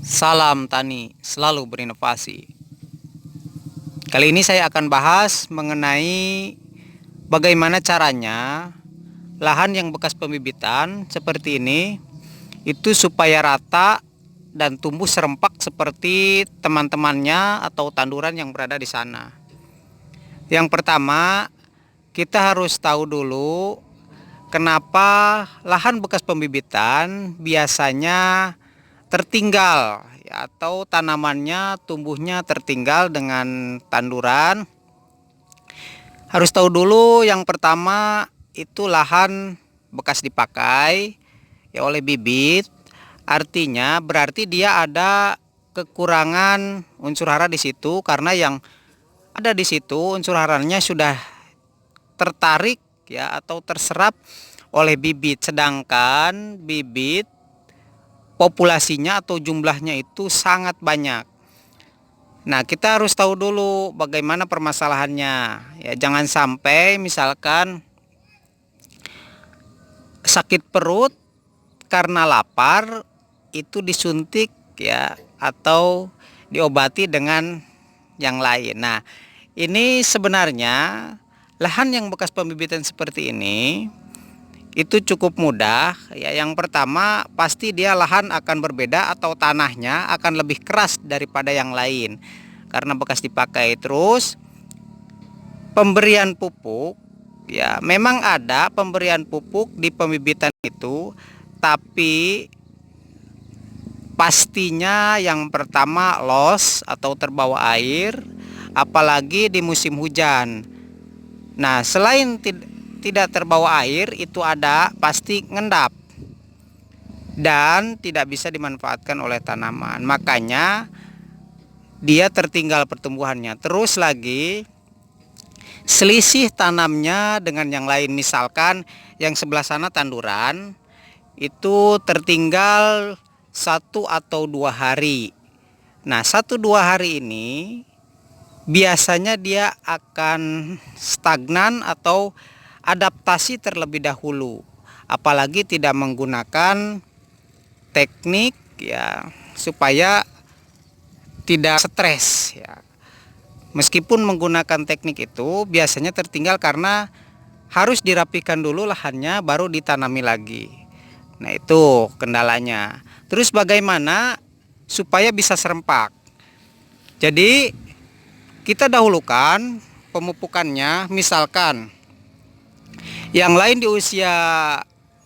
Salam tani, selalu berinovasi. Kali ini saya akan bahas mengenai bagaimana caranya lahan yang bekas pembibitan seperti ini itu supaya rata dan tumbuh serempak seperti teman-temannya atau tanduran yang berada di sana. Yang pertama, kita harus tahu dulu kenapa lahan bekas pembibitan biasanya tertinggal ya, atau tanamannya tumbuhnya tertinggal dengan tanduran. Harus tahu dulu yang pertama itu lahan bekas dipakai ya oleh bibit, artinya berarti dia ada kekurangan unsur hara di situ karena yang ada di situ unsur haranya sudah tertarik ya atau terserap oleh bibit, sedangkan bibit populasinya atau jumlahnya itu sangat banyak. Nah, kita harus tahu dulu bagaimana permasalahannya. Ya, jangan sampai misalkan sakit perut karena lapar itu disuntik ya atau diobati dengan yang lain. Nah, ini sebenarnya lahan yang bekas pembibitan seperti ini itu cukup mudah ya. Yang pertama pasti dia lahan akan berbeda atau tanahnya akan lebih keras daripada yang lain karena bekas dipakai. Terus pemberian pupuk ya, memang ada pemberian pupuk di pembibitan itu, tapi pastinya yang pertama loss atau terbawa air, apalagi di musim hujan. Nah, selain tidak terbawa air, itu ada pasti ngendap dan tidak bisa dimanfaatkan oleh tanaman. Makanya dia tertinggal pertumbuhannya. Terus lagi selisih tanamnya dengan yang lain, misalkan yang sebelah sana tanduran itu tertinggal 1 atau 2 hari. Nah, 1-2 hari ini biasanya dia akan stagnan atau adaptasi terlebih dahulu, apalagi tidak menggunakan teknik ya supaya tidak stres ya. Meskipun menggunakan teknik itu biasanya tertinggal karena harus dirapikan dulu lahannya baru ditanami lagi. Nah, itu kendalanya. Terus bagaimana supaya bisa serempak? Jadi kita dahulukan pemupukannya, misalkan yang lain di usia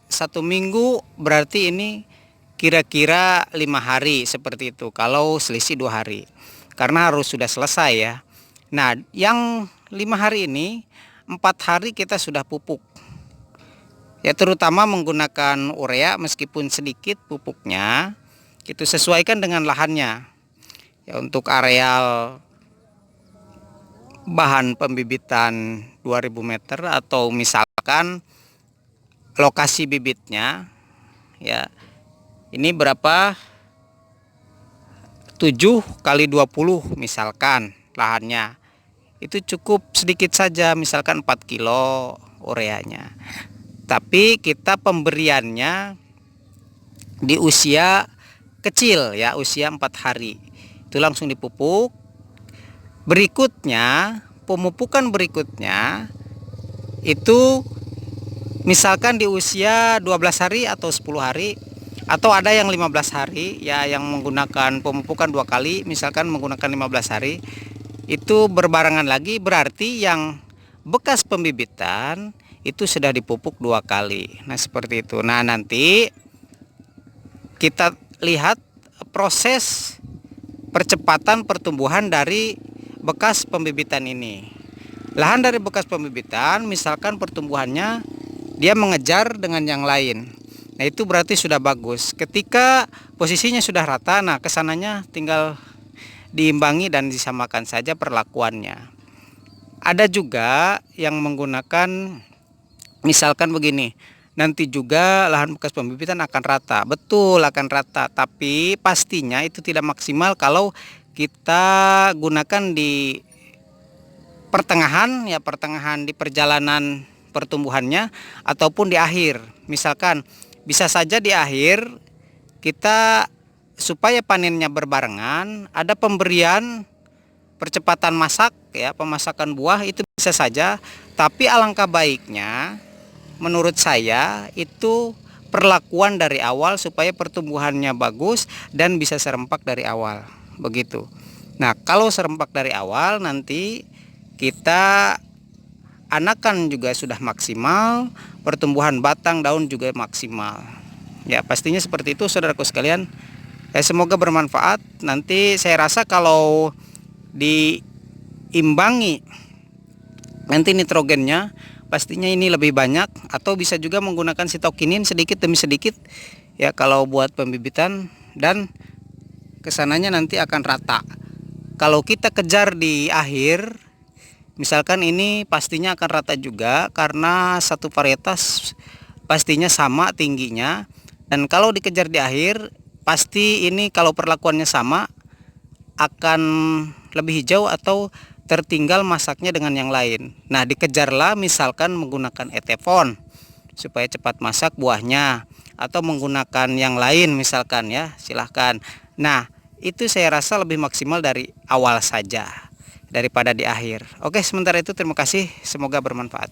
1 minggu, berarti ini kira-kira 5 hari seperti itu. Kalau selisih 2 hari, karena harus sudah selesai ya. Nah, yang 5 hari ini 4 hari kita sudah pupuk. Ya, terutama menggunakan urea meskipun sedikit pupuknya, itu sesuaikan dengan lahannya. Ya, untuk areal bahan pembibitan 2000 meter atau misalkan lokasi bibitnya ya ini berapa, 7 kali 20 misalkan lahannya, itu cukup sedikit saja, misalkan 4 kilo ureanya. Tapi kita pemberiannya di usia kecil ya, usia 4 hari itu langsung dipupuk. Berikutnya, pemupukan berikutnya itu misalkan di usia 12 hari atau 10 hari, atau ada yang 15 hari ya, yang menggunakan pemupukan 2 kali, misalkan menggunakan 15 hari. Itu berbarengan lagi, berarti yang bekas pembibitan itu sudah dipupuk 2 kali. Nah, seperti itu. Nah, nanti kita lihat proses percepatan pertumbuhan dari bekas pembibitan ini. Lahan dari bekas pembibitan misalkan pertumbuhannya dia mengejar dengan yang lain. Nah, itu berarti sudah bagus. Ketika posisinya sudah rata, nah kesananya tinggal diimbangi dan disamakan saja perlakuannya. Ada juga yang menggunakan misalkan begini, nanti juga lahan bekas pembibitan akan rata. Betul, akan rata, tapi pastinya itu tidak maksimal kalau kita gunakan di pertengahan ya, pertengahan di perjalanan pertumbuhannya ataupun di akhir. Misalkan bisa saja di akhir kita supaya panennya berbarengan, ada pemberian percepatan masak ya, pemasakan buah itu bisa saja, tapi alangkah baiknya menurut saya itu perlakuan dari awal supaya pertumbuhannya bagus dan bisa serempak dari awal begitu. Nah, kalau serempak dari awal nanti kita anakan juga sudah maksimal, pertumbuhan batang daun juga maksimal. Ya, pastinya seperti itu saudaraku sekalian. Semoga bermanfaat. Nanti saya rasa kalau diimbangi nanti nitrogennya pastinya ini lebih banyak, atau bisa juga menggunakan sitokinin sedikit demi sedikit ya kalau buat pembibitan, dan kesananya nanti akan rata. Kalau kita kejar di akhir, misalkan ini pastinya akan rata juga karena satu varietas pastinya sama tingginya, dan kalau dikejar di akhir pasti ini kalau perlakuannya sama akan lebih hijau atau tertinggal masaknya dengan yang lain. Nah, dikejarlah misalkan menggunakan etefon supaya cepat masak buahnya, atau menggunakan yang lain misalkan ya, silahkan. Nah, itu saya rasa lebih maksimal dari awal saja daripada di akhir. Oke, sementara itu terima kasih, semoga bermanfaat.